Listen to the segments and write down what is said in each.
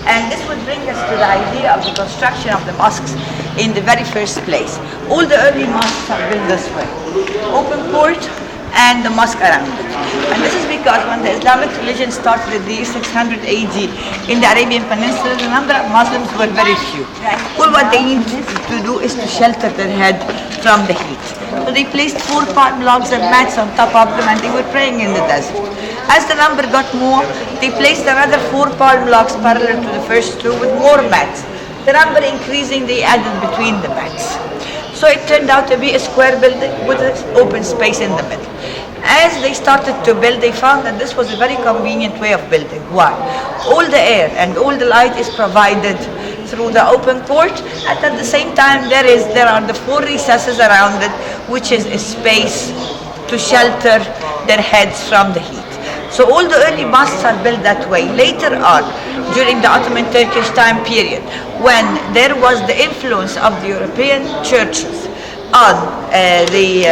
And this would bring us to the idea of the construction of the mosques in the very first place. All the early mosques are built this way. Open court and the mosque around it. And this is because when the Islamic religion started in the year 600 AD in the Arabian Peninsula, the number of Muslims were very few. All what they needed to do is to shelter their head from the heat. So they placed 4 palm logs and mats on top of them and they were praying in the desert. As the number got more, they placed another 4 palm logs parallel to the first 2 with more mats. The number increasing, they added between the mats. So it turned out to be a square building with an open space in the middle. As they started to build, they found that this was a very convenient way of building. Why? All the air and all the light is provided through the open court, and at the same time there are the 4 recesses around it, which is a space to shelter their heads from the heat. So all the early mosques are built that way. Later on, during the Ottoman Turkish time period, when there was the influence of the European churches on the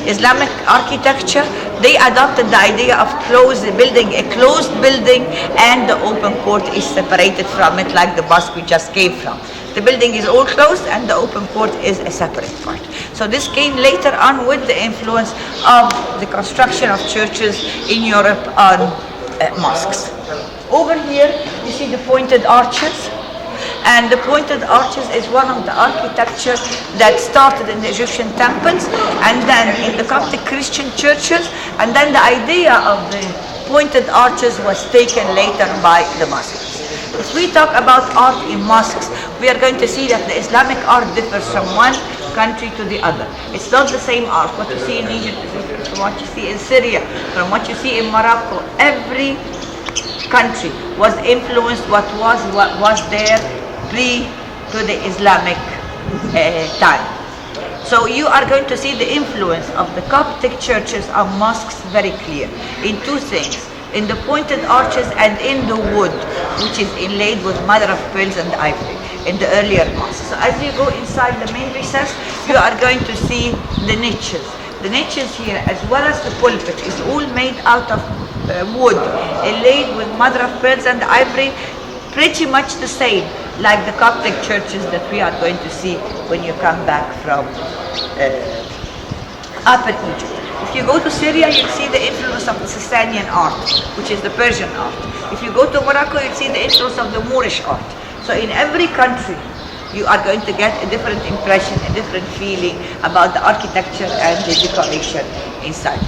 Islamic architecture, they adopted the idea of building a closed building, and the open court is separated from it, like the mosque we just came from. The building is all closed and the open court is a separate part. So this came later on with the influence of the construction of churches in Europe on mosques. Over here you see the pointed arches. And the pointed arches is one of the architecture that started in the Egyptian temples and then in the Coptic Christian churches, and then the idea of the pointed arches was taken later by the Muslims. If we talk about art in mosques, we are going to see that the Islamic art differs from one country to the other. It's not the same art. What you see in Egypt is different from what you see in Syria, from what you see in Morocco. Every country was influenced what was there pre to the Islamic time. So you are going to see the influence of the Coptic churches on mosques very clear in 2 things: in the pointed arches and in the wood, which is inlaid with mother of pearls and ivory in the earlier mosques. So as you go inside the main recess, you are going to see the niches. The niches here, as well as the pulpit, is all made out of wood, inlaid with mother of pearls and ivory, pretty much the same like the Coptic churches that we are going to see when you come back from Upper Egypt. If you go to Syria, you'll see the influence of the Sasanian art, which is the Persian art. If you go to Morocco, you'll see the influence of the Moorish art. So in every country, you are going to get a different impression, a different feeling about the architecture and the decoration inside.